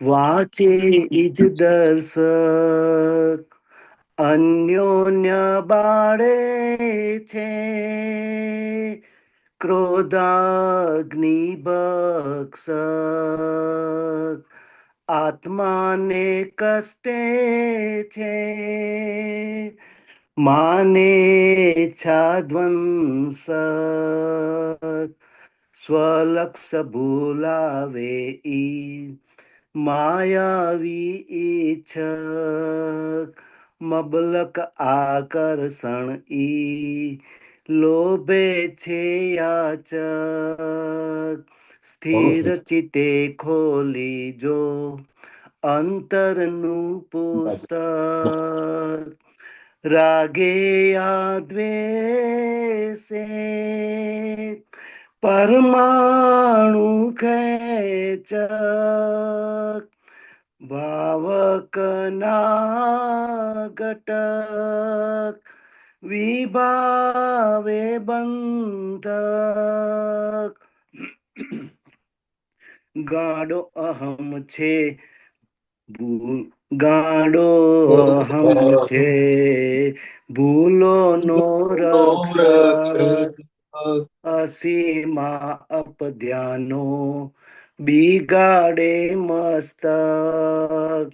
વાચે ઇજ દર્શક અન્યોન્ય બાળે છે, ક્રોધાગ્નિ બક્ષક આત્માને કષ્ટે છે, માને છાધ્વંસક સ્વલક્ષ ભૂલાવે ઈ માયાવી ઈચ્છક મબલક આકર્ષણ ઈ લોભે છે યાચક સ્થિર ચિતે ખોલી જો અંતરનું પુસ્તક રાગે યા દ્વેષે પરમાણુ ખેચક ભાવક ના ઘટક વિભાવે બંધક ગાડો અહમ છે ગાડો અહમ છે ભૂલો નો રક્ષક અસીમા અપધ્યાનો બિગાડે મસ્તક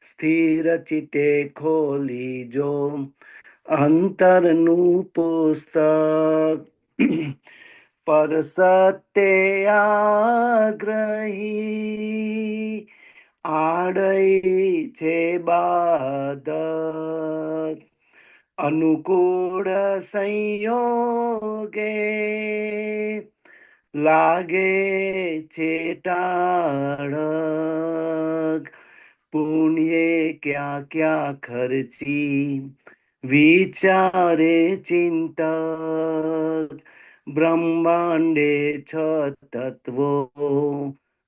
સ્થિર ચિતે ખોલી જો અંતરનું પુસ્તક પર સત્યાગ્રહી આડઈ છે બાધક અનુકૂળ સંયોગે લાગે છે ટાળક પુણ્ય ક્યાં ક્યાં ખર્ચી વિચારે ચિંતક બ્રહ્માંડે છ તત્વો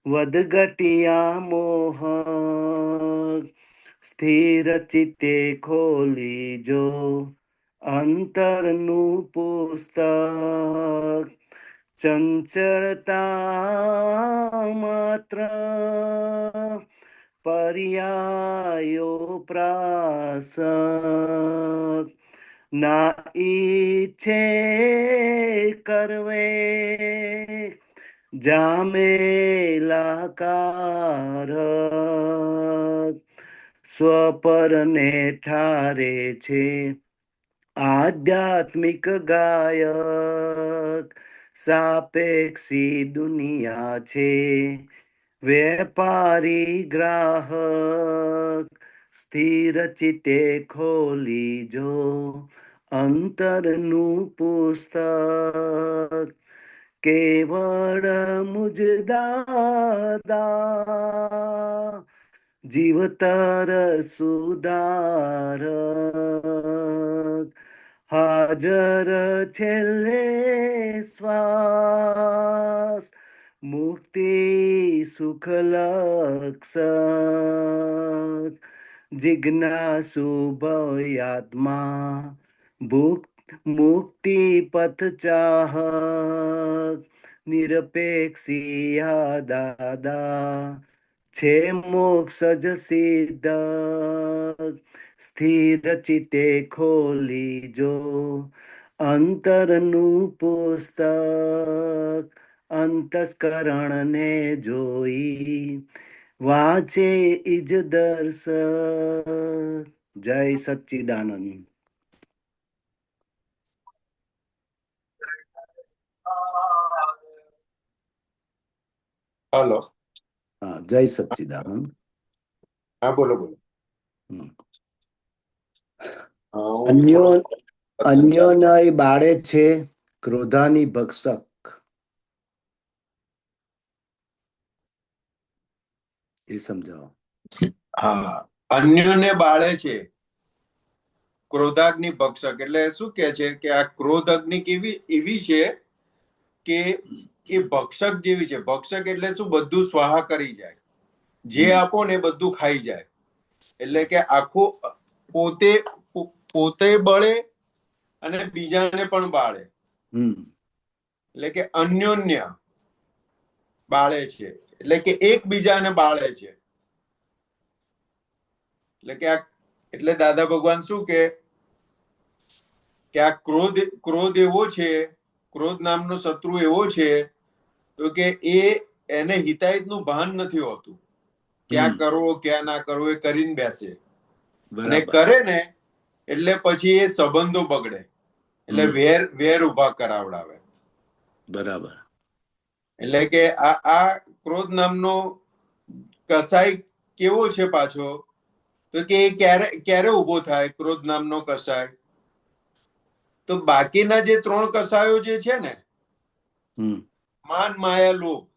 વધઘટિયા મોહક સ્થિર ચિત્તે ખોલી જો અંતરનું પુસ્તક ચંચળતા માત્ર પર્યાયો પ્રાસક ના ઈચ્છે કરવે જામેલા કારક સ્વપરને ઠારે છે આધ્યાત્મિક ગાયક સાપેક્ષી દુનિયા છે વેપારી ગ્રાહક સ્થિર ચિતે ખોલી જો અંતરનું પુસ્તક કેવળ મુજ દાદા જીવતર સુધારક હાજર છેલ્લે શ્વાસ મુક્તિ સુખ લક્ષક જિજ્ઞાસુ ભયાત્મા મુક્તિ પથ ચાહક નિરપેક્ષી દાદા છે મોક્ષ જ સિદ્ધ સ્થિર ચિતે ખોલી જો અંતરનું પુસ્તક અંતસ્કરણ ને જોઈ વાંચે ઇજ દર્શક જય સચ્ચિદાનંદ. હલો. હા, જય સચ્ચિદાનંદ. હા, બોલો બોલો. અન્યોના બાળે છે ક્રોધાની ભક્ષક. એ સમજાવો. હા, અન્યોને બાળે છે ક્રોધાગ્નિ ભક્ષક એટલે શું કે છે કે આ ક્રોધ અગ્નિ કેવી એવી છે કે એ ભક્ષક જેવી છે. ભક્ષક એટલે શું? બધું સ્વાહા કરી જાય, જે આપો ને એ બધું ખાઈ જાય. એટલે કે આખું પોતે બળે અને બીજાને પણ બાળે. એટલે કે અન્યોન્ય બાળે છે, એટલે કે એકબીજાને બાળે છે. એટલે દાદા ભગવાન શું કે આ ક્રોધ એવો છે, ક્રોધ નામનો શત્રુ એવો છે તો કે એને હિતાહિતનું ભાન નથી હોતું. ક્યાં કરવો ક્યાં ના કરવો એ કરીને બેસે, અને કરે ને એટલે પછી એ સંબંધો બગડે, એટલે વેર ઉભા કરાવડાવે. બરાબર. એટલે કે આ ક્રોધ નામનો કસાય કેવો છે પાછો, તો કે એ ક્યારે ઉભો થાય ક્રોધ નામનો કસાય? તો બાકીના જે 3 કસાયો જે છે ને, માન, માયા, લોભ,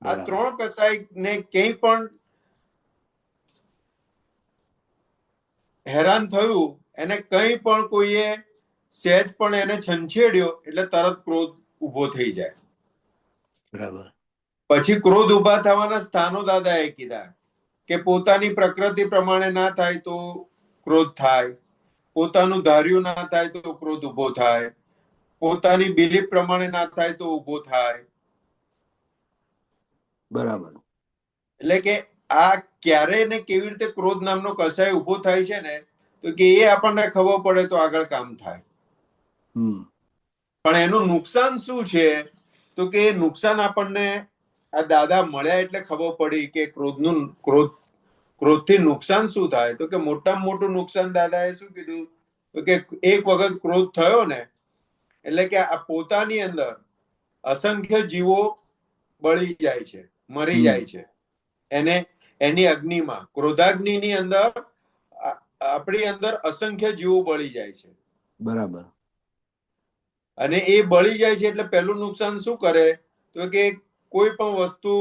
આ 3 કસાય ને ક્યાંય પણ હેરાન થયું, એને કંઈ પણ કોઈએ સહેજ પણ એને છંછેડ્યો એટલે તરત ક્રોધ ઉભો થઈ જાય. બરાબર. પછી ક્રોધ ઉભા થવાના સ્થાનો દાદાએ કીધા કે પોતાની પ્રકૃતિ પ્રમાણે ના થાય તો ક્રોધ થાય, પોતાનું ધાર્યું ના થાય તો ક્રોધ ઉભો થાય, પોતાની બિલીફ પ્રમાણે ના થાય તો ઉભો થાય. બરાબર. એટલે કે આ ક્યારે ને કેવી રીતે ક્રોધ નામનો કસાય ઉભો થાય છે ને, તો કે એ આપણને ખબર પડે તો આગળ કામ થાય. પણ એનું નુકસાન શું છે, તો કે એ નુકસાન આપણને આ દાદા મળ્યા એટલે ખબર પડી કે ક્રોધથી નુકસાન શું થાય. તો કે મોટામાં મોટું નુકસાન દાદાએ શું કીધું, તો કે એક વખત ક્રોધ થયો ને એટલે કે આ પોતાની અંદર અસંખ્ય જીવો બળી જાય છે, મરી જાય છે. એની અગ્નિમાં, ક્રોધાગ્નિની અંદર આપણી અંદર અસંખ્ય જીવો બળી જાય છે. બરાબર. અને એ બળી જાય છે એટલે પહેલું નુકસાન શું કરે, તો કે કોઈ પણ વસ્તુ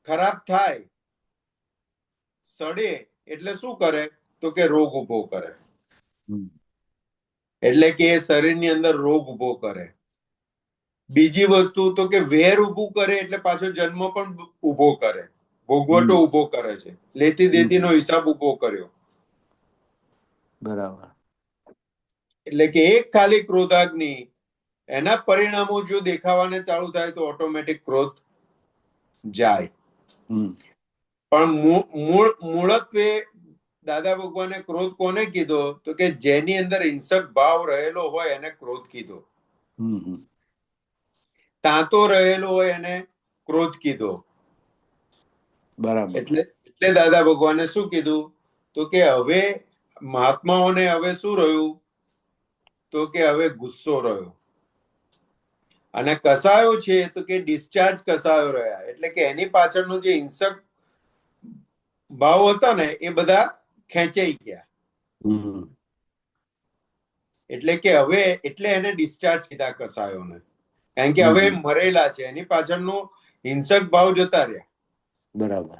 ખરાબ થાય, સડે એટલે શું કરે, તો કે રોગ ઉભો કરે. એટલે કે એ શરીરની અંદર રોગ ઉભો કરે. બીજી વસ્તુ તો કે વેર ઉભું કરે એટલે પાછો જન્મ પણ ઉભો કરે, ભોગવટો ઉભો કરે છે, લેતી દેતીનો હિસાબ ઉભો કર્યો. બરાબર. એટલે કે એક ખાલી ક્રોધાગ્નિ, એના પરિણામો જો દેખાવાને ચાલુ થાય તો ઓટોમેટિક ક્રોધ જાય. પણ મૂળત્વે દાદા ભગવાને ક્રોધ કોને કીધો, તો કે જેની અંદર હિંસક ભાવ રહેલો હોય એને ક્રોધ કીધો. તાંતો રહેલો હોય એને ક્રોધ કીધો. બરાબર. એટલે દાદા ભગવાને શું કીધું, તો કે હવે મહાત્માઓને હવે શું રહ્યું, તો કે હવે ગુસ્સો રહ્યો. અને કસાયો છે તો કે ડિસ્ચાર્જ કસાયો રહ્યા. એટલે કે એની પાછળનો જે હિંસક ભાવ હતા ને એ બધા ખેંચાઈ ગયા. એટલે કે હવે એને ડિસ્ચાર્જ કીધા કસાયોને, કારણ કે હવે મરેલા છે, એની પાછળનો હિંસક ભાવ જતા રહ્યા. બરાબર.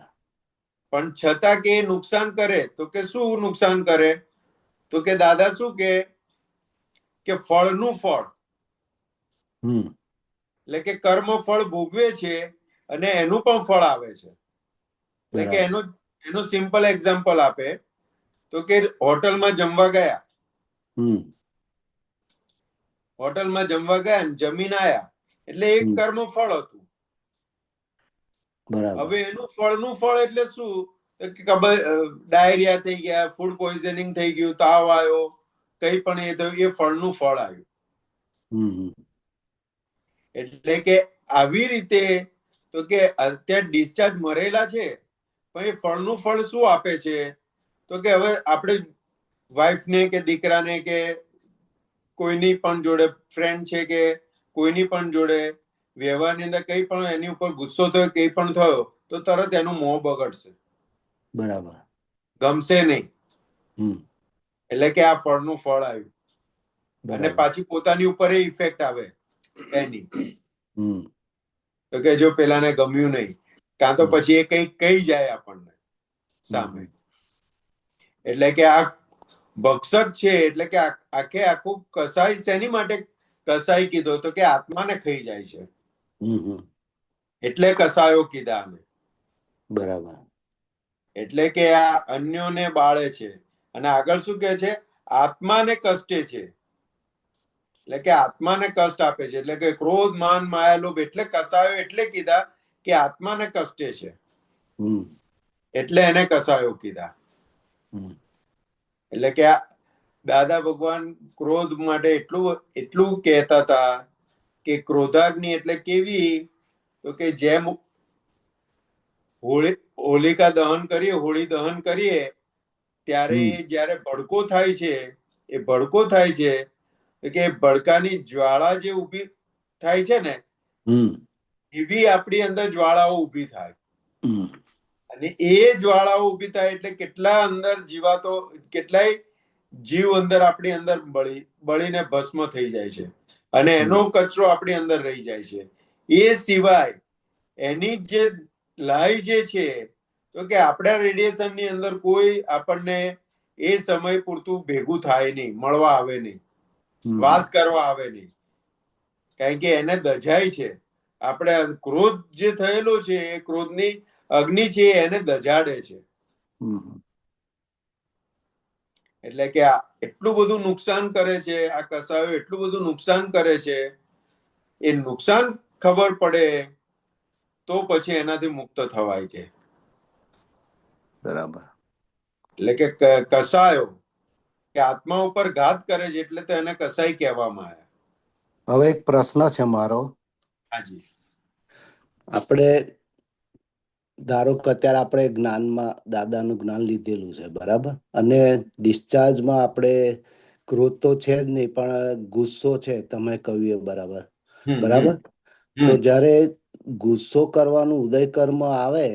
પણ છતાં કે નુકસાન કરે, તો કે શું નુકસાન કરે, તો કે દાદા શું કે ફળનું ફળ, એટલે કે કર્મ ફળ ભોગવે છે અને એનું પણ ફળ આવે છે. એટલે કે એનું સિમ્પલ એક્ઝામ્પલ આપે તો કે હોટલમાં જમવા ગયા, જમીન આયા એટલે એક કર્મ ફળ હતું. હવે એનું ફળનું ફળ એટલે શું, ડાયરિયા થઈ ગયા, ફૂડ પોઈઝનિંગ થઈ ગયું, તાવ આવ્યો, કઈ પણ એ થયું, એ ફળનું ફળ આવ્યું. એટલે કે આવી રીતે તો કે અત્યારે ડિસ્ચાર્જ મરેલા છે, પણ એ ફળનું ફળ શું આપે છે, તો કે હવે આપણે વાઈફને કે દીકરાને કે કોઈની પણ જોડે ફ્રેન્ડ છે કે કોઈની પણ જોડે વ્યવહારની અંદર કઈ પણ એની ઉપર ગુસ્સો થયો, કઈ પણ થયો તો તરત એનું મોં બગડશે. બરાબર. ગમશે નહીં. એટલે કે આ ફળનું ફળ આવ્યું. અને પાછી પોતાની ઉપર ઇફેક્ટ આવે એની. તો કે જો પેલાને ગમ્યું નહીં, કાં તો પછી એ કઈ કહી જાય આપણને સામે. એટલે કે આ ભક્ષક છે, એટલે કે આખું કસાઈ શેની માટે કસાઈ કીધો, તો કે આત્માને ખાઈ જાય છે, એટલે કસાયો કીધા અમે. બરાબર. એટલે કે આ અન્યોને બાળે છે અને આગળ શું કે છે, આત્માને કષ્ટે છે. એટલે કે આત્માને કષ્ટ આપે છે. એટલે કે ક્રોધ, માન, માયા, લોભ એટલે કસાયો એટલે કીધા કે આત્માને કષ્ટે છે. એટલે એને કસાયો કીધા. એટલે કે આ દાદા ભગવાન ક્રોધ માટે એટલું કહેતા હતા કે ક્રોધાગ્નિ એટલે કેવી, તો કે જેમ હોલિકા દહન કરીએ, હોળી દહન કરીએ ત્યારે જયારે ભડકો થાય છે, એ ભડકો થાય છે કે ભડકાની જ્વાળા જે ઊભી થાય છે ને, એવી આપણી અંદર જ્વાળાઓ ઊભી થાય. અને એ જ્વાળાઓ ઊભી થાય એટલે કેટલા અંદર જીવાતો, કેટલાય જીવ અંદર આપણી અંદર બળીને ભસ્મ થઈ જાય છે, અને એનો કચરો આપણી અંદર રહી જાય છે. એ સિવાય એની જે લાઈ જે છે, તો કે આપણા રેડિયેશન ની અંદર કોઈ આપણને એ સમય પૂરતું ભેગું થાય નહીં, મળવા આવે નહીં, વાત કરવા આવે નહીં, કારણ કે એને દજાય છે. આપણે ક્રોધ જે થયેલો છે, એ ક્રોધની અગ્નિ છે, એને દજાડે છે. એટલે કે આ એટલું બધું નુકસાન કરે છે, આ કસાયો એટલું બધું નુકસાન કરે છે. એ નુકસાન ખબર પડે તો પછી એનાથી મુક્ત થવાય કે. બરાબર. એટલે કે કસાયો કે આત્મા ઉપર ઘાત કરે છે, એટલે તો એને કસાઈ કહેવામાં આવે. હવે એક પ્રશ્ન છે મારો. હાજી. આપણે ધારો કે અત્યારે આપણે જ્ઞાનમાં દાદાનું જ્ઞાન લીધેલું છે, બરાબર, અને ડિસ્ચાર્જમાં આપણે ક્રોધ તો છે જ નહીં, પણ ગુસ્સો છે, તમે કહ્યું એ બરાબર. બરાબર. તો જ્યારે ગુસ્સો કરવાનું ઉદય કર્મ આવે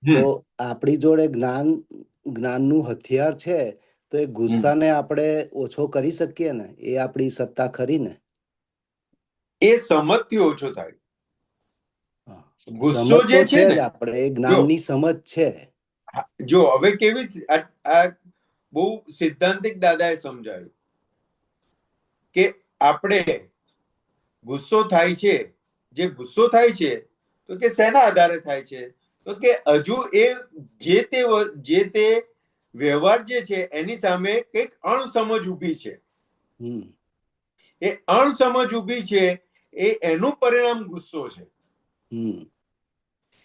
તો આપણી જોડે જ્ઞાનનું હથિયાર છે, તો એ ગુસ્સાને આપણે ઓછો કરી શકીએ ને? એ આપણી સત્તા ખરી ને? એ સમજથી ઓછો થાય. ગુસ્સો સમજ જે તો છે છે ને, જ, આપણે એ જ્ઞાનની સમજ છે. જો હવે કેવી આ બહુ સિદ્ધાંતિક દાદાએ સમજાવ્યું કે આપણે ગુસ્સો થાય છે, જે ગુસ્સો થાય છે તો કે શેના આધારે થાય છે, તો કે હજુ એ જે તે વ્યવહાર જે છે એની સામે કંઈક અણસમજ ઊભી છે. એ અણસમજ ઊભી છે, એનું પરિણામ ગુસ્સો છે.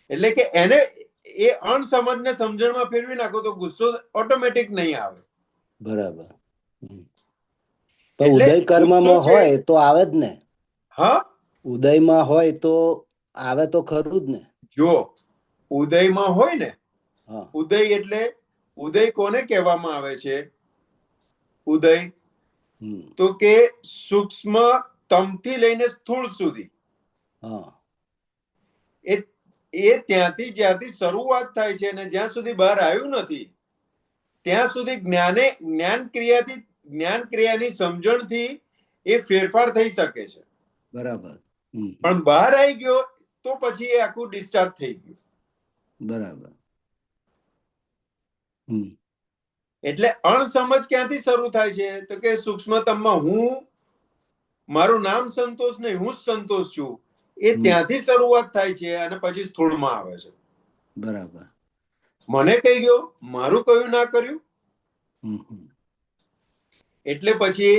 એટલે કે એને એ અણસમજને સમજણમાં ફેરવી નાખો તો ગુસ્સો ઓટોમેટિક નહીં આવે. બરાબર. પણ ઉદય કર્મમાં હોય તો આવે જ ને? હા, ઉદયમાં હોય તો આવે તો ખરું જ ને? જો ઉદયમાં હોય ને, ઉદય એટલે ઉદય કોને કહેવામાં આવે છે? ઉદય તો કે સૂક્ષ્મ તમથી લઈને સ્થૂળ સુધી. એ ત્યાંથી જ્યાંથી શરૂઆત થાય છે અને જ્યાં સુધી બહાર આવ્યું નથી ત્યાં સુધી જ્ઞાન ક્રિયાની સમજણથી એ ફેરફાર થઈ શકે છે. બરાબર. પણ બહાર આવી ગયો તો પછી એ આખું ડિસ્ચાર્જ થઈ ગયું. બરાબર. એટલે અણસમજ ક્યાંથી શરૂ થાય છે, તો કે સૂક્ષ્મતમમાં મારું નામ સંતોષ નહીં, હું જ સંતોષ છું, એ ત્યાંથી શરૂઆત થાય છે અને પછી સ્થૂળમાં આવે છે. બરાબર. મને કહી ગયો, મારું કયું ના કર્યું, એટલે પછી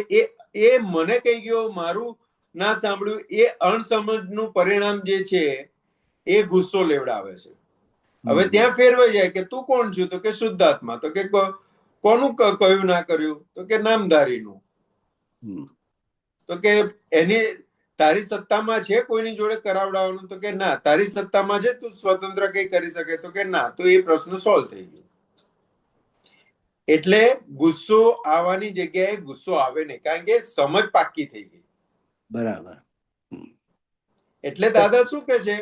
એ મને કહી ગયો, મારું ના સાંભળ્યું, એ અણસમજનું પરિણામ જે છે એ ગુસ્સો લેવડાવે છે. હવે ત્યાં ફેરવાઈ જાય કે તું કોણ છું, તો કે શુદ્ધાત્મા. તો કે કોનું કયું ના કર્યું, તો કે નામધારીનું. તો કે એની તારી સત્તામાં છે કોઈની જોડે કરાવડાવવાનું, તો કે ના. તારી સત્તામાં છે, તું સ્વતંત્ર કઈ કરી શકે, તો કે ના. તો એ પ્રશ્ન સોલ્વ થઈ ગયો. એટલે ગુસ્સો આવવાની જગ્યાએ ગુસ્સો આવે નહીં, કારણ કે સમજ પાકી થઈ ગઈ. બરાબર. એટલે દાદા શું કે છે,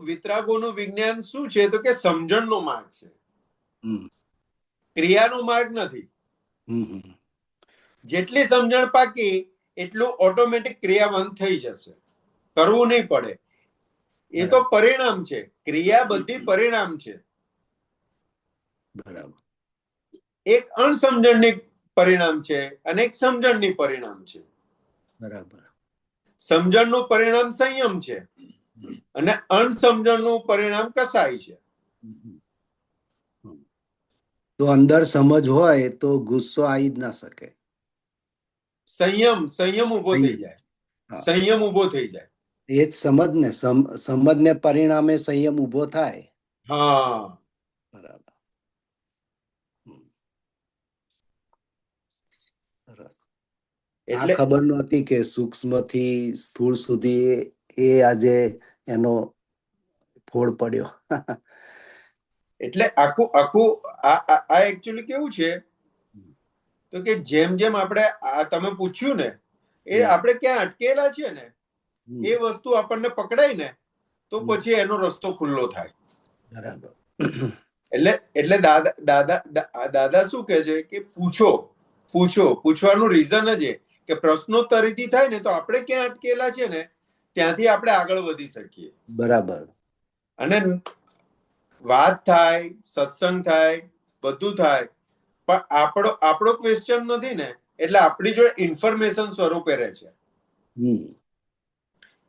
વિતરાગોનું વિજ્ઞાન શું છે, તો કે સમજણનો માર્ગ છે, ક્રિયાનો માર્ગ નથી. જેટલી સમજણ પાકી એટલું ઓટોમેટિક ક્રિયાવંત થઈ જશે, કરવું નહીં પડે. એ તો પરિણામ છે, ક્રિયા બધી પરિણામ છે. બરાબર. એક અણસમજણની પરિણામ છે અને એક સમજણની પરિણામ છે. બરાબર. સમજણનું પરિણામ સંયમ છે અને અણસમજણનું પરિણામ કસાય છે. તો અંદર સમજ હોય તો ગુસ્સો આવી જ ના શકે. સંયમ ઉભો થઈ જાય. સંયમ ઉભો થઈ જાય. એ જ સમજ ને પરિણામે સંયમ ઉભો થાય. હા, બરાબર. હમ. સરસ. આ એટલે ખબર નહોતી કે સૂક્ષ્મથી સ્થૂળ સુધી એ આજે એનો ફોડ પડ્યો. એટલે આખું આખું આ એકચ્યુઅલી કેવું છે તો કે જેમ જેમ આપણે આ તમે પૂછ્યું ને એ હમ. આપણે ક્યાં અટકેલા છે ને હમ. એ વસ્તુ આપણને પકડાય ને તો હમ. પછી એનો રસ્તો ખુલ્લો થાય. બરાબર. એટલે દાદા શું કહે છે કે પૂછવાનું રીઝન જ એ કે પ્રશ્નોત્તરીથી થાય ને તો આપણે ક્યાં અટકેલા છે ને ત્યાંથી આપણે આગળ વધી શકીએ. બરાબર. અને વાત થાય, સત્સંગ થાય, બધું થાય, પણ આપણો ક્વેશ્ચન નથી ને એટલે આપણી જોડે ઇન્ફોર્મેશન સ્વરૂપે રહે છે.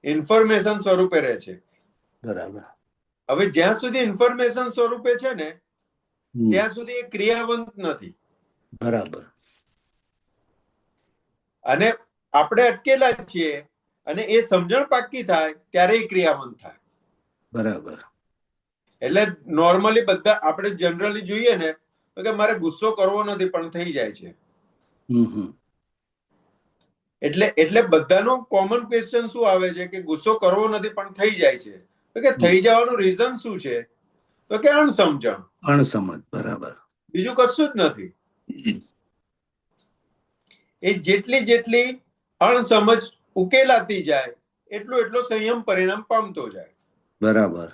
ઇન્ફોર્મેશન સ્વરૂપે રહે છે. બરાબર. હવે જ્યાં સુધી ઇન્ફોર્મેશન સ્વરૂપે છે ને ત્યાં સુધી એ ક્રિયાવંત નથી. બરાબર. અને આપણે અટકેલા છીએ અને એ સમજણ પાકી થાય ત્યારે એ ક્રિયાવંત થાય. બરાબર. એટલે નોર્મલી બધા આપણે જનરલી જોઈએ ને તો કે મારે ગુસ્સો કરવો નથી પણ થઈ જાય છે. એટલે બધાનો કોમન ક્વેશ્ચન શું આવે છે કે ગુસ્સો કરવો નથી પણ થઈ જાય છે. તો કે થઈ જવાનું રીઝન શું છે તો કે અણસમજણ. અણસમજ. બરાબર. બીજું કશું જ નથી. એ જેટલી અણસમજ ઉકેલાતી જાય એટલો સંયમ પરિણામ પામતો જાય. બરાબર.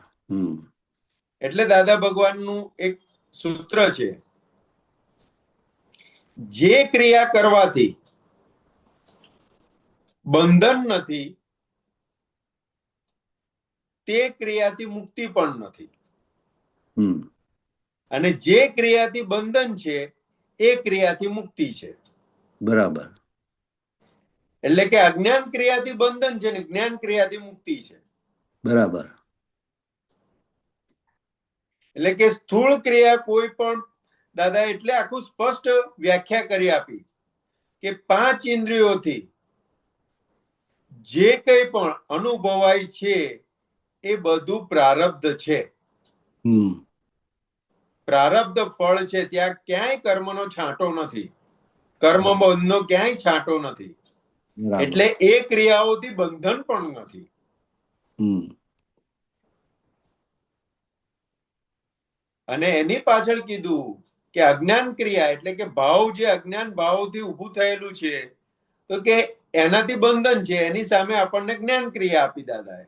એટલે દાદા ભગવાનનું એક સૂત્ર છે, જે ક્રિયા કરવાથી બંધન નથી તે ક્રિયાથી મુક્તિ પણ નથી. અને જે ક્રિયાથી બંધન છે એ ક્રિયાથી મુક્તિ છે. બરાબર. એટલે કે અજ્ઞાન ક્રિયાથી બંધન છે ને જ્ઞાન ક્રિયાથી મુક્તિ છે. બરાબર. એટલે કે સ્થૂળ ક્રિયા કોઈ પણ દાદા એટલે આખું સ્પષ્ટ વ્યાખ્યા કરી આપી કે 5 ઇન્દ્રિયોથી જે કંઈ પણ અનુભવાય છે એ બધું પ્રારબ્ધ છે. પ્રારબ્ધ ફળ છે. ત્યાં ક્યાંય કર્મનો છાંટો નથી. કર્મ બંધનો ક્યાંય છાંટો નથી. એટલે એ ક્રિયાઓથી બંધન પણ નથી. અને એની પાછળ કીધું કે અજ્ઞાન ક્રિયા એટલે કે ભાવ જે અજ્ઞાન ભાવથી ઉભું થયેલું છે તો કે એનાથી બંધન છે. એની સામે આપણને જ્ઞાન ક્રિયા આપી દાદાએ.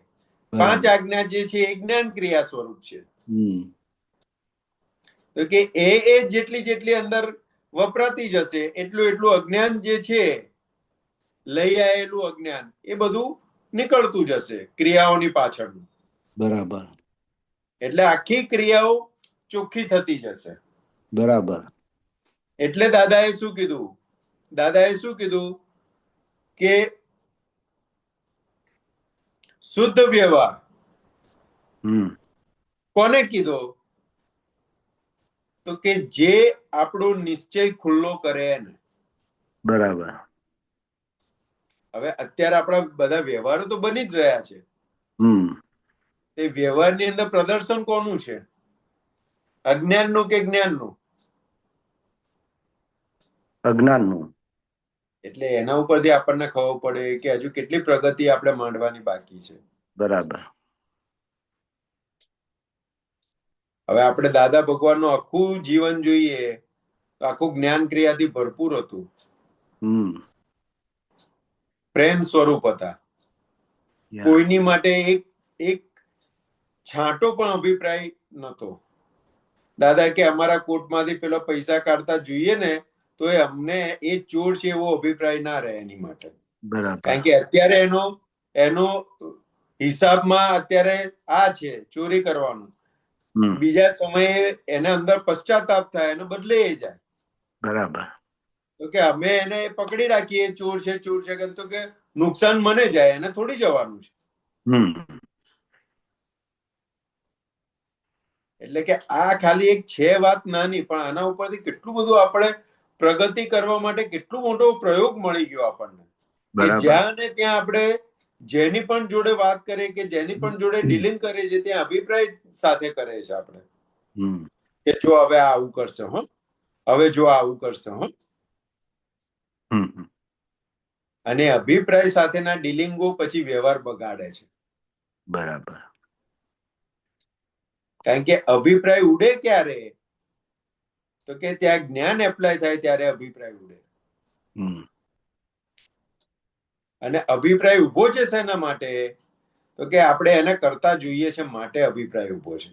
5 આજ્ઞા જે છે એ જ્ઞાન ક્રિયા સ્વરૂપ છે. તો કે એ જેટલી અંદર વપરાતી જશે એટલું અજ્ઞાન જે છે લઈ આવેલું અજ્ઞાન એ બધું નીકળતું જશે ક્રિયાઓની પાછળનું. બરાબર. એટલે આખી ક્રિયાઓ ચોખ્ખી થતી જશે. બરાબર. એટલે દાદાએ શું કીધું કે શુદ્ધ વ્યવહાર કોને કીધો તો કે જે આપણો નિશ્ચય ખુલ્લો કરે ને. બરાબર. હવે અત્યારે આપણા બધા વ્યવહારો તો બની જ રહ્યા છે. તે વ્યવહારની અંદર પ્રદર્શન કોનું છે? અજ્ઞાનનું કે જ્ઞાનનું? અજ્ઞાનનું. એટલે એના ઉપરથી આપણને ખબર પડે કે હજુ કેટલી પ્રગતિ આપણે માંડવાની બાકી છે. બરાબર. હવે આપણે દાદા ભગવાનનું આખું જીવન જોઈએ તો આખું જ્ઞાન ક્રિયાથી ભરપૂર હતું. પ્રેમ સ્વરૂપ હતા. કોઈની માટે એક છાંટો પણ અભિપ્રાય નતો. દાદા કે અમારા કોટમાંથી પેલો પૈસા કાઢતા જોઈએ ને તો અમને એ ચોર છે એવો અભિપ્રાય ના રહે એની માટે. કારણ કે અત્યારે એનો હિસાબમાં અત્યારે આ છે ચોરી કરવાનું. બીજા સમયે એને અંદર પશ્ચાતાપ થાય એને બદલે જાય. બરાબર. તો કે અમે એને પકડી રાખીએ ચોર છે તો કે નુકસાન મને જાય એને થોડી જવાનું છે. એટલે કે આ ખાલી એક છે વાત નાની પણ આના ઉપરથી કેટલું બધું આપણે પ્રગતિ કરવા માટે કેટલો મોટો પ્રયોગ મળી ગયો આપણને કે જ્યાં ને ત્યાં આપણે જેની પણ જોડે વાત કરે કે જેની પણ જોડે ડીલિંગ કરે છે ત્યાં અભિપ્રાય સાથે કરે છે આપણે કે જો હવે આ આવું કરશે હો, હવે જો આ આવું કરશે હો. અને અભિપ્રાય સાથેના ડીલિંગો પછી વ્યવહાર બગાડે છે. બરાબર. કારણ કે અભિપ્રાય ઉડે ક્યારે? તો કે ત્યાં જ્ઞાન એપ્લાય થાય ત્યારે અભિપ્રાય ઉડે. અને અભિપ્રાય ઉભો છે શેના માટે? તો કે આપણે એને કરતા જોઈએ છે માટે અભિપ્રાય ઉભો છે.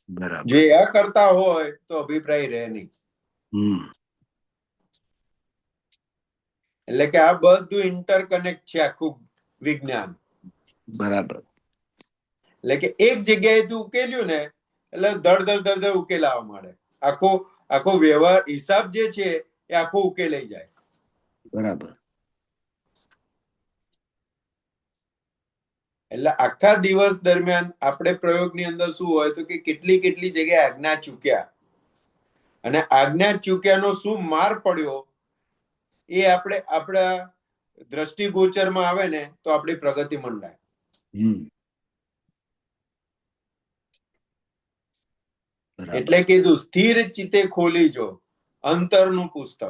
બરાબર. જો એ કરતા હોય તો અભિપ્રાય રહે નહીં. એટલે કે આ બધું ઇન્ટરકનેક્ટ છે આખું વિજ્ઞાન. બરાબર. એટલે કે એક જગ્યાએ તું ઉકેલ્યું ને એટલે ધડ ઉકેલ આવવા માંડે. આખો વ્યવહાર હિસાબ જે છે એ આખો ઉકેલાઈ જાય. બરાબર. એટલે આખા દિવસ દરમિયાન આપણે પ્રયોગની અંદર શું હોય તો કે કેટલી જગ્યાએ આજ્ઞા ચૂક્યા અને આજ્ઞા ચૂક્યાનો શું માર પડ્યો એ આપણે આપણા દ્રષ્ટિગોચરમાં આવે ને તો આપણી પ્રગતિ મંડાય. એટલે કીધું સ્થિર ચિત્તે ખોલી જો અંતરનું પુસ્તક.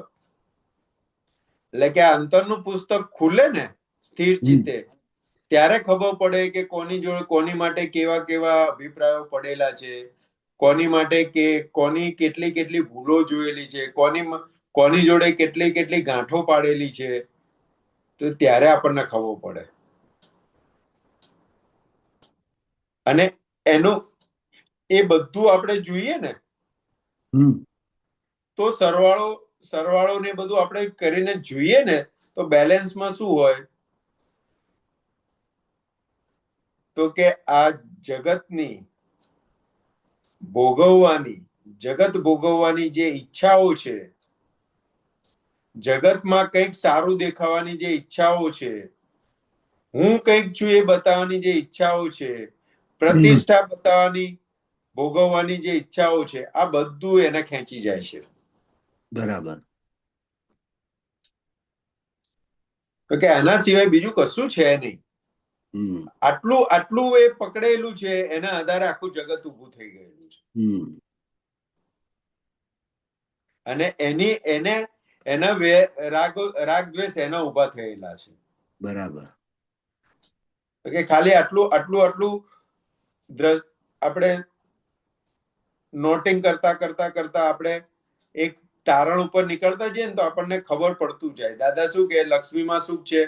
એટલે કે આ અંતરનું પુસ્તક ખુલે ને સ્થિર ચિત્તે ત્યારે ખબર પડે કે કોની જોડે કોની માટે કેવા અભિપ્રાયો પડેલા છે, કોની માટે કે કોની કેટલી ભૂલો જોયેલી છે, કોની જોડે કેટલી ગાંઠો પાડેલી છે, તો ત્યારે આપણને ખબર પડે. અને એનું એ બધું આપણે જોઈએ ને તો સરવાળો ને બધું આપણે કરીને જોઈએ ને તો બેલેન્સમાં શું હોય તો કે આ જગત ભોગવવાની જે ઈચ્છાઓ છે, જગતમાં કંઈક સારું દેખાવાની જે ઈચ્છાઓ છે, હું કંઈક છું એ બતાવવાની જે ઈચ્છાઓ છે, પ્રતિષ્ઠા બતાવવાની ભોગવવાની જે ઈચ્છાઓ છે, આ બધું એને ખેંચી જાય છે. બરાબર. તો કે આના સિવાય બીજું કશું છે નહીં. આટલું એ પકડેલું છે એના આધારે આખું જગત ઊભું થઈ ગયેલું છે. અને એના રાગ દ્વેષ એના ઉભા થયેલા છે. બરાબર. કે ખાલી આટલું આપણે નોટિંગ કરતા આપણે એક તારણ ઉપર નીકળતા જઈએ ને તો આપણને ખબર પડતું જાય. દાદા શું કે લક્ષ્મીમાં સુખ છે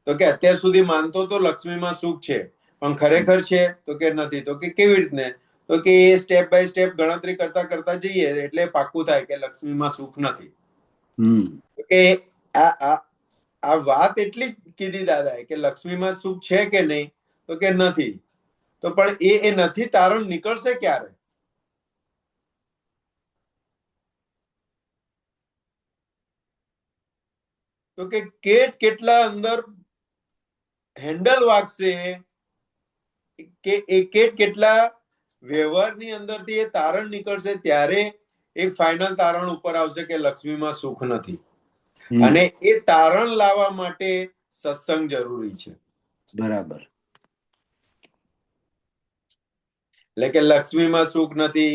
તો કે અત્યાર સુધી માનતો તો લક્ષ્મીમાં સુખ છે પણ ખરેખર છે તો કે નથી. તો કે કેવી રીતને? તો કે એ સ્ટેપ બાય સ્ટેપ ગણતરી કરતા જઈએ એટલે પાક્કું થાય કે લક્ષ્મીમાં સુખ નથી. કે આ વાત એટલી કીધી દાદાએ કે લક્ષ્મીમાં સુખ છે કે નહીં તો કે નથી. તો પણ એ નથી તારણ નીકળશે ક્યારે? તો કે કેટલા અંદર હેન્ડલ વાગશે કે એ કેટલા વ્યવહારની અંદરથી એ તારણ નીકળશે ત્યારે એક ફાઇનલ તારણ ઉપર આવશે કે લક્ષ્મીમાં સુખ નથી. અને એ તારણ લાવવા માટે સત્સંગ જરૂરી છે. બરાબર. એટલે કે લક્ષ્મીમાં સુખ નથી,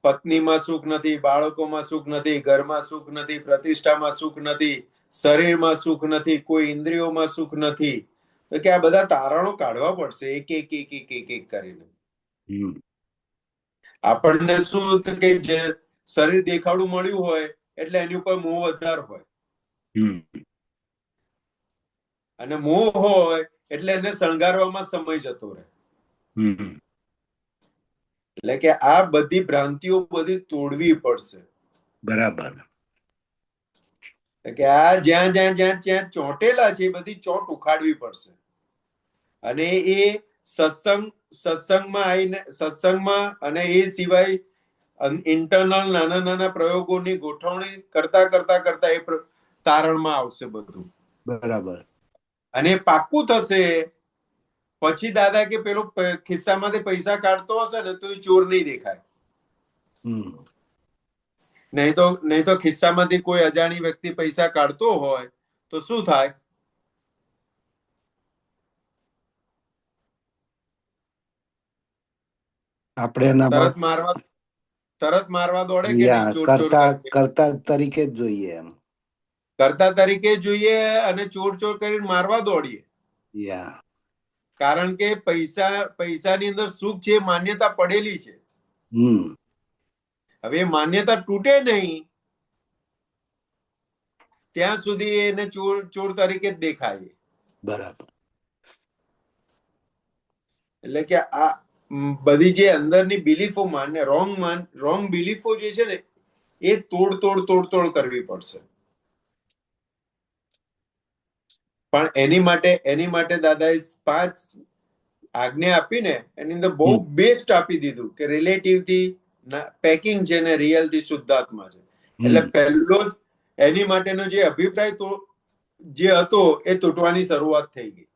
પત્નીમાં સુખ નથી, બાળકોમાં સુખ નથી, ઘરમાં સુખ નથી, પ્રતિષ્ઠામાં સુખ નથી, શરીરમાં સુખ નથી, કોઈ ઇન્દ્રિયોમાં સુખ નથી. તો કે આ બધા તારણો કાઢવા પડશે એક કરીને. આપણને શું કે જે શરીર દેખાડું મળ્યું હોય એટલે એની ઉપર મોહ વધાર હોય અને મોહ હોય એટલે એને શણગારવામાં સમય જતો રહે. એટલે કે આ બધી ભ્રાંતિઓ બધી તોડવી પડશે. બરાબર. કે આ જ્યાં ચોંટેલા છે એ બધી ચોંટ ઉખાડવી પડશે. અને એ સત્સંગમાં અને એ સિવાય ઇન્ટરનલ નાના પ્રયોગોની ગોઠવણી કરતા એ તારણમાં આવશે બધું. બરાબર. અને પાક્કું થશે પછી દાદા કે પેલો ખિસ્સામાંથી પૈસા કાઢતો હશે ને તો એ ચોર નહીં દેખાય. નહીં તો ખિસ્સામાંથી કોઈ અજાણી વ્યક્તિ પૈસા કાઢતો હોય તો શું થાય? આપણે એનામાં તરત મારવા દોડે કે નહીં, ચોર ચોર કરતા કરીને કરતા તરીકે જ જોઈએ એમ. કરતા તરીકે જોઈએ અને ચોર ચોર કરીને મારવા દોડીએ. યા કારણ કે પૈસાની અંદર સુખ છે, માન્યતા પડેલી છે. હવે માન્યતા તૂટે નહીં ત્યાં સુધી એને ચોર તરીકે જ દેખાય. બરાબર. એટલે કે આ બધી જે અંદરની બિલીફો રોંગ બિલીફો જે છે ને એ તોડ કરવી પડશે. પણ એની માટે દાદાએ 5 આજ્ઞા આપીને એની અંદર બહુ બેસ્ટ આપી દીધું કે રિલેટિવ થી પેકિંગ છે ને રિયલ થી શુદ્ધાત્મા છે. એટલે પહેલો જ એની માટેનો જે અભિપ્રાય જે હતો એ તૂટવાની શરૂઆત થઈ ગઈ.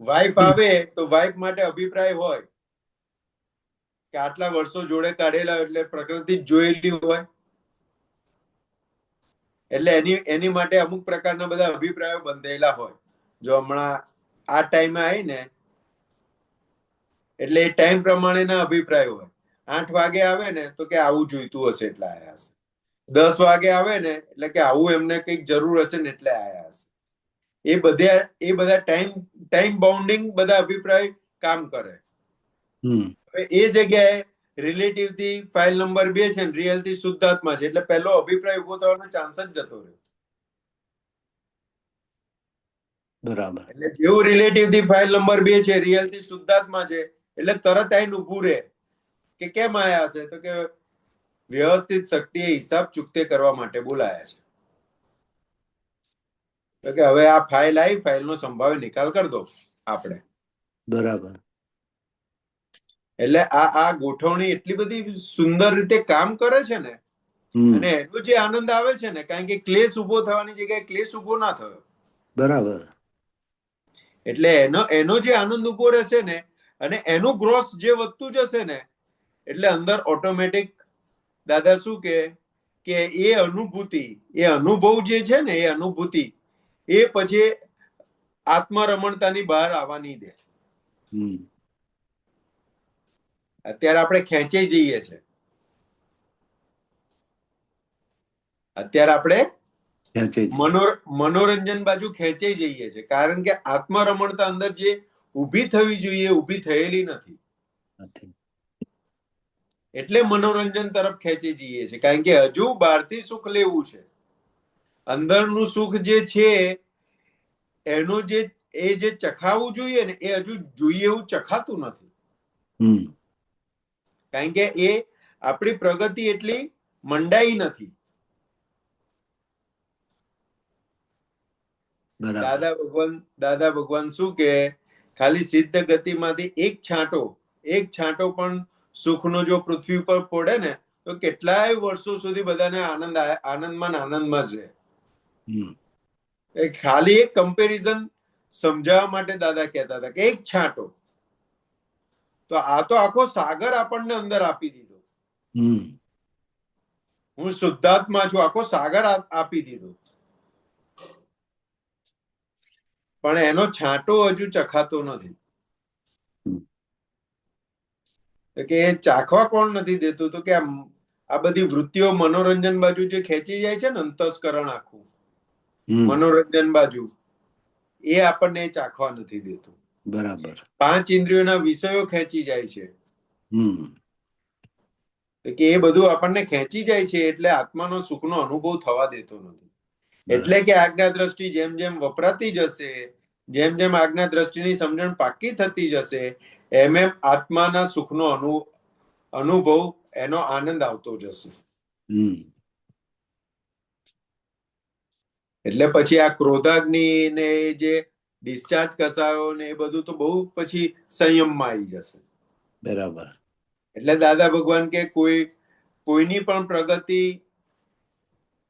વાઇફ આવે તો વાઇફ માટે અભિપ્રાય હોય કે આટલા વર્ષો જોડે કાઢેલા એટલે પ્રકૃતિ જોયેલી હોય એટલે એની માટે અમુક પ્રકારના બધા અભિપ્રાયો બંધેલા હોય. જો હમણાં આ ટાઈમે આવી ને એટલે એ ટાઈમ પ્રમાણેના અભિપ્રાયો હોય. 8 વાગે આવે ને તો કે આવું જોઈતું હશે એટલે આયા હશે. 10 વાગે આવે ને એટલે કે આવું એમને કંઈક જરૂર હશે ને એટલે આયા હશે. એ બધા ટાઈમ બાઉન્ડિંગ બધા અભિપ્રાય કામ કરે. એ જગ્યાએ રિલેટિવ થી ફાઇલ નંબર 2 છે ને રિયલ થી શુદ્ધાત્મા છે એટલે પહેલો અભિપ્રાય ઉભો થવાનો ચાન્સ જ જતો રહ્યો. બરાબર. એટલે જેવું રિલેટિવ થી ફાઇલ નંબર 2 છે રિયલ થી શુદ્ધાત્મા છે એટલે તરત આઈને ઉભું રહે કે કેમ આયા હશે તો કે વ્યવસ્થિત શક્તિએ હિસાબ ચૂકતે કરવા માટે બોલાયા છે. તો કે હવે આ ફાઇલ આવી, ફાઇલનો સંભાવ્ય નિકાલ કરી દો આપણે. બરાબર. એટલે આ ગોઠવણી એટલી બધી સુંદર રીતે કામ કરે છે ને અને એનો જે આનંદ આવે છે ને કારણ કે ક્લેશ ઉભો થવાની જગ્યાએ ક્લેશ ઉભો ના થયો. બરાબર. એટલે એનો જે આનંદ ઉભો રહેશે ને અને એનું ગ્રોસ જે વધતું જશે ને એટલે અંદર ઓટોમેટિક દાદા શું કે એ અનુભૂતિ એ અનુભવ જે છે ને એ અનુભૂતિ એ પછી આત્મરમણતાની બહાર આવવાની દે. અત્યારે આપણે ખેંચાઈ જઈએ છે. અત્યારે આપણે મનોરંજન બાજુ ખેંચાઈ જઈએ છે કારણ કે આત્મરમણતા અંદર જે ઊભી થવી જોઈએ ઊભી થયેલી નથી. એટલે મનોરંજન તરફ ખેંચી જઈએ છે કારણ કે હજુ બહારથી સુખ લેવું છે. અંદરનું સુખ જે છે એનું જે ચખાવવું જોઈએ ને એ હજુ જોઈએ એવું ચખાતું નથી. કારણ કે એ આપણી પ્રગતિ એટલી મંડાઈ નથી. દાદા ભગવાન શું કે ખાલી સિદ્ધ ગતિમાંથી એક છાંટો પણ સુખનો જો પૃથ્વી પર પડે ને તો કેટલાય વર્ષો સુધી બધાને આનંદમાં જ રહે. ખાલી એક કમ્પેરિઝન સમજાવવા માટે દાદા કહેતા હતા કે એક છાંટો તો આ તો આખો સાગર આપણને અંદર આપી દીધો. હું શુદ્ધાત્મા છું, આખો સાગર આપી દીધો પણ એનો છાંટો હજુ ચખાતો નથી. કે ચાખવા કોણ નથી દેતું તો કે આ બધી વૃત્તિઓ મનોરંજન બાજુ જે ખેંચી જાય છે ને અંતસ્કરણ આખું મનોરંજન બાજુ એ આપણને ચાખવા નથી દેતું. બરાબર. 5 ઇન્દ્રિયોના વિષયો ખેંચી જાય છે કે એ બધું આપણને ખેંચી જાય છે એટલે આત્માનો સુખનો અનુભવ થવા દેતો નથી. એટલે કે આજ્ઞા દ્રષ્ટિ જેમ જેમ વપરાતી જશે જેમ જેમ આજ્ઞા દ્રષ્ટિની સમજણ પાકી થતી જશે એમ આત્માના સુખનો અનુભવ એનો આનંદ આવતો જશે. એટલે પછી આ ક્રોધાગ્નિ ને જે ડિસ્ચાર્જ કસાયો ને એ બધું તો બહુ પછી સંયમમાં આવી જશે. બરાબર. એટલે દાદા ભગવાન કે કોઈની પણ પ્રગતિ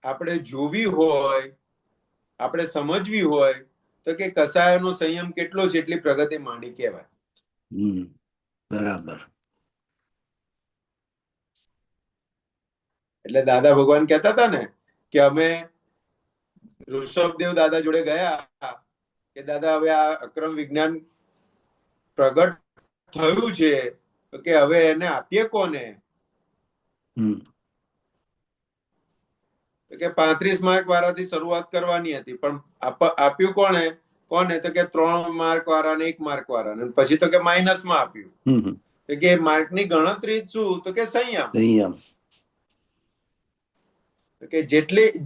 આપણે જોવી હોય આપણે સમજવી હોય તો કે કસાયોનો સંયમ કેટલો છે એટલી પ્રગતિ માંડી કહેવાય. બરાબર. એટલે દાદા ભગવાન કહેતા હતા ને કે અમે ઋષભદેવ દાદા જોડે ગયા કે દાદા હવે આ અક્રમ વિજ્ઞાન પ્રગટ થયું છે તો કે હવે એને આપીએ કોને? તો કે 35 માર્ક વાળાથી શરૂઆત કરવાની હતી, પણ આપ્યું કોને તો કે 3 માર્ક વાળાને 1 માર્ક વાળાને, પછી તો કે માઇનસમાં આપ્યું. તો કે માર્કની ગણતરી શું? તો કે સંયમ. તો કે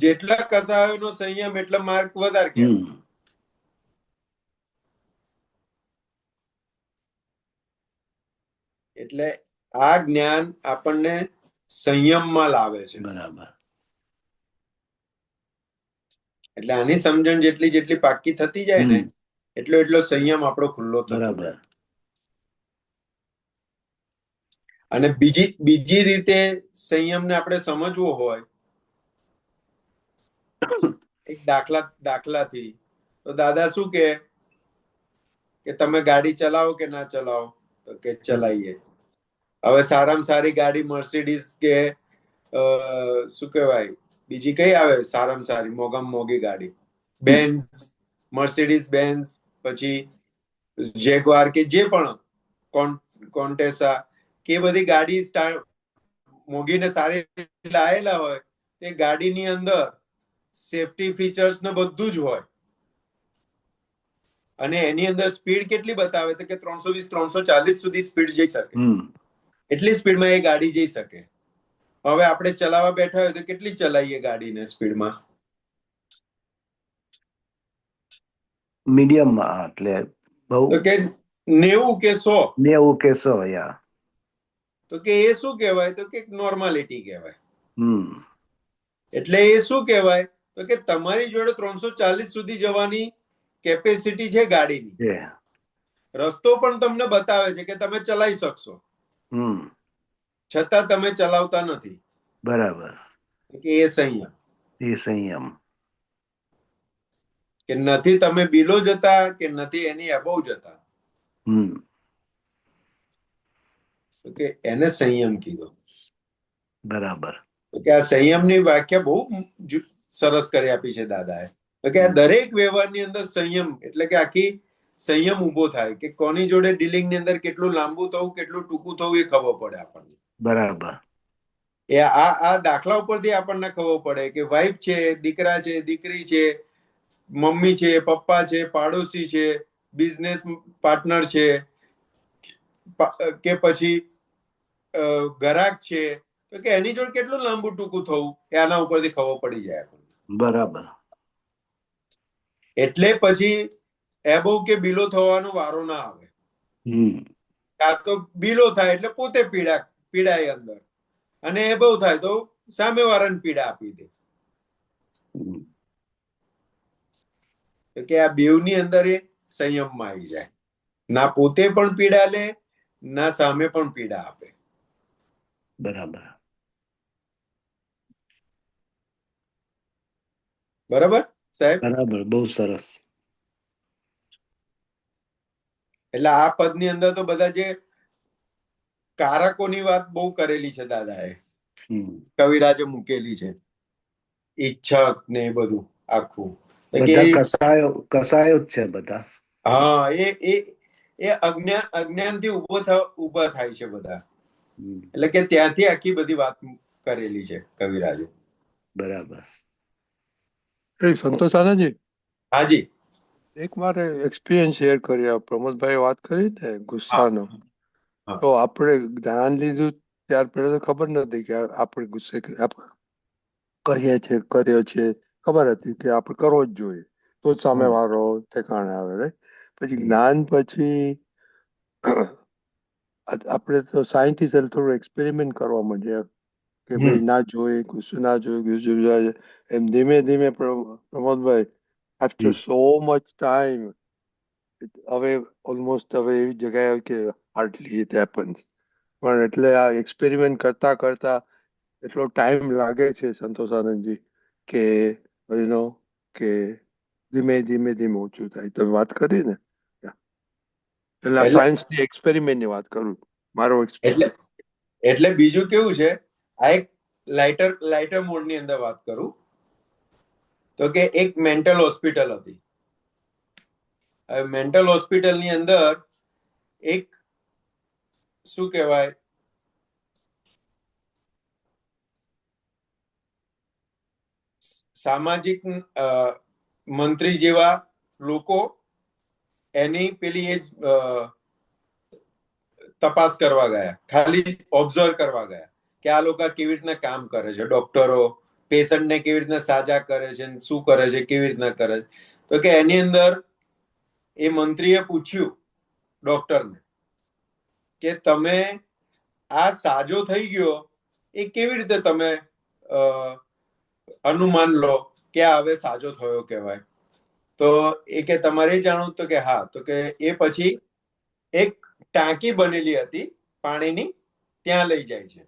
જેટલા કસાયોનો સંયમ એટલા માર્ક વધારે કહેવાય. એટલે આ જ્ઞાન આપણને સંયમમાં લાવે છે. બરાબર. એટલે આની સમજણ જેટલી પાકી થતી જાય ને એટલો સંયમ આપણો ખુલ્લો થતો જાય. અને બીજી રીતે સંયમને આપણે સમજવો હોય, એક દાખલાથી તો દાદા શું કે તમે ગાડી ચલાવો કે ના ચલાવો? તો કે ચલાવીએ. હવે સારામાં સારી ગાડી મર્સિડીઝ કે શું કહેવાય બીજી કઈ આવે સારામાં સારી મોંઘામાં મોંઘી ગાડી? બેન્ઝ, મર્સિડીઝ બેન્ઝ, પછી જેગવાર કે જે પણ કોન્ટેસા કે બધી ગાડી મોંઘી ને સારી લાયેલા હોય, તે ગાડીની અંદર સેફટી ફીચર્સ ને બધું જ હોય, અને એની અંદર સ્પીડ કેટલી બતાવે તો કે 320-340 સુધી સ્પીડ જઈ શકે. એટલી સ્પીડમાં એ ગાડી જઈ શકે. હવે આપણે ચલાવવા બેઠા હોય તો કેટલી ચલાવીએ ગાડીને સ્પીડમાં? મીડિયમમાં, એટલે બહુ તો કે 90 કે 100. 90 કે 100, યા. તો કે એ શું કહેવાય? તો કે નોર્માલિટી કહેવાય. એટલે એ શું કહેવાય? તો કે તમારી જોડે 340 સુધી જવાની કેપેસિટી છે ગાડીની. રસ્તો પણ તમને બતાવે છે કે તમે ચલાવી શકશો, છતાં તમે ચલાવતા નથી. બરાબર. કે એ સંયમ. કે નથી તમે બિલો જતા કે નથી એની અબોવ જતા, તો કે એને સંયમ કીધો. બરાબર. તો કે આ સંયમની વ્યાખ્યા બહુ સરસ કરી આપી છે દાદાએ. તો કે આ દરેક વ્યવહારની અંદર સંયમ એટલે કે આખી સંયમ ઉભો થાય કે કોની જોડે ડીલિંગ ની અંદર કેટલું લાંબુ થવું કેટલું ટૂંકું થવું એ ખબર પડે આપણને. બરાબર. એ આ દાખલા ઉપરથી આપણને ખબર પડે કે વાઈફ છે, દીકરા છે, દીકરી છે, મમ્મી છે, પપ્પા છે, પાડોશી છે, બિઝનેસ પાર્ટનર છે, કે પછી ગ્રાહક છે, તો કે એની જોડે કેટલું લાંબુ ટૂંકું થવું એ આના ઉપરથી ખબર પડી જાય આપણને. બરાબર. એટલે પછી એબોવ કે બિલો થવાનો વારો ના આવે. કાં તો બિલો થાય એટલે પોતે પીડાય અંદર, અને એબોવ થાય તો સામેવાળાને પીડા આપી દે. તો કે આ બેવની અંદર એ સંયમમાં આવી જાય. ના પોતે પણ પીડા લે, ના સામે પણ પીડા આપે. બરાબર. બરાબર સાહેબ? બરાબર, બહુ સરસ. એટલે આ પદની અંદર તો બધા જે કારકોની વાત બહુ કરેલી છે દાદાએ, કવિરાજે મૂકેલી છે, ઈચ્છક ને બધું આખું. બધા કસાયો જ છે બધા. હા, એ અજ્ઞાનથી ઉભા થાય છે બધા. એટલે કે ત્યાંથી આખી બધી વાત કરેલી છે કવિરાજે. બરાબર. સંતોષ આનંદજી, હાજી, એક મારે એક્સપિરિયન્સ શેર કર્યા. પ્રમોદભાઈ વાત કરી ને ગુસ્સાનો, તો આપણે જ્ઞાન લીધું ત્યાર પહેલા તો ખબર નથી કે આપણે ગુસ્સે કર્યો છે. ખબર હતી કે આપણે કરવો જ જોઈએ તો જ સામે વાળો ઠેકાણે આવે, રાઈટ? પછી જ્ઞાન પછી આપણે તો સાયન્ટિસ્ટ થોડું એક્સપેરિમેન્ટ કરવા માંડ્યા કે ભાઈ ના જોઈએ, ગુસ્સો ના જોઈએ, એમ ધીમે ધીમે પ્રમોદભાઈ આફ્ટર સો મચ ટાઈમ હવે ઓલમોસ્ટ હવે એવી જગ્યાએ કે હાર્ડલી ઇટ હેપન્સ. પણ એટલે આ એક્સપેરિમેન્ટ કરતા કરતા એટલો ટાઈમ લાગે છે સંતોષ આનંદજી કે કે ધીમે ધીમે ધીમે ઓછું થાય. તમે વાત કરી ને એટલે સાયન્સની એક્સપેરિમેન્ટની વાત કરું, મારો એક્સપિરિયન્સ. એટલે બીજું કેવું છે, આ એક લાઇટર મોડની અંદર વાત કરું તો કે એક મેન્ટલ હોસ્પિટલ હતી. હવે મેન્ટલ હોસ્પિટલની અંદર એક શું કહેવાય, સામાજિક મંત્રી જેવા લોકો એની પેલી એ તપાસ કરવા ગયા, ખાલી ઓબ્ઝર્વ કરવા ગયા કે આ લોકો કેવી રીતના કામ કરે છે, ડોક્ટરો પેશન્ટને કેવી રીતના સાજા કરે છે, શું કરે છે, કેવી રીતના કરે છે. તો કે એની અંદર એ મંત્રીએ પૂછ્યું ડોક્ટરને કે તમે આ સાજો થઈ ગયો એ કેવી રીતે તમે અનુમાન લો કે આ હવે સાજો થયો કહેવાય. તો એ કે તમારે જાણવું, તો કે હા. તો કે એ પછી એક ટાંકી બનેલી હતી પાણીની, ત્યાં લઈ જાય છે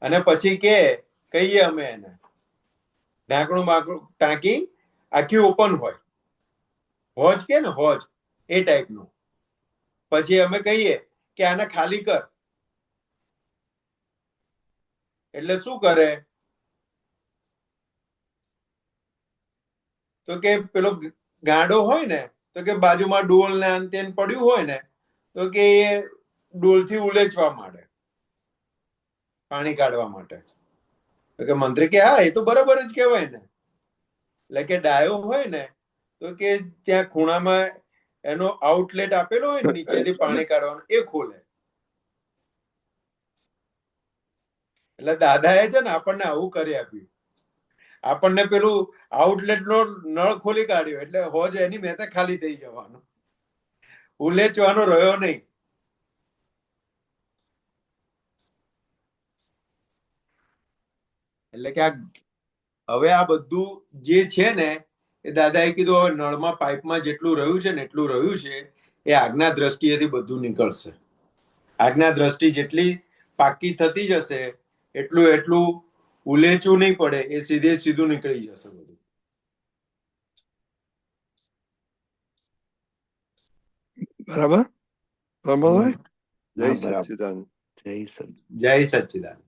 અને પછી કહીએ અમે એને ઢાંકણું બાંકણું, ટાંકી આખી ઓપન હોય, હોજ કે ને હોજ એ ટાઈપનું. પછી અમે કહીએ કે આને ખાલી કર, એટલે શું કરે, તો કે પેલો ગાડો હોય ને, તો કે બાજુમાં ડોલ ને આન તેન પડ્યું હોય ને, તો કે એ ડોલથી ઉલેચવા માંડે પાણી કાઢવા માટે. તો કે મંત્રી કે હા, એ તો બરાબર જ કહેવાય ને. એટલે કે ડાયો હોય ને, તો કે ત્યાં ખૂણામાં એનો આઉટલેટ આપેલો હોય ને નીચેથી પાણી કાઢવાનું, એ ખોલે. એટલે દાદાએ છે ને આપણને આવું કરી આપ્યું. આપણને પેલું આઉટલેટ નો નળ ખોલી કાઢ્યો એટલે હોજ એની મેતે ખાલી થઈ જવાનું, ઉલેચવાનો રહ્યો નહીં. એટલે કે હવે આ બધું જે છે ને, એ દાદાએ કીધું હવે નળમાં પાઇપમાં જેટલું રહ્યું છે ને એટલું રહ્યું છે, એ આજ્ઞા દ્રષ્ટિએથી બધું નીકળશે. આજ્ઞા દ્રષ્ટિ જેટલી પાકી થતી જશે એટલું એટલું ઉલેચવું નહીં પડે, એ સીધે સીધું નીકળી જશે બધું. બરાબર? બરાબર? જય હા, બરાબર. સચ્ચિદાનંદ. જય સચ જય સચ્ચિદાનંદ.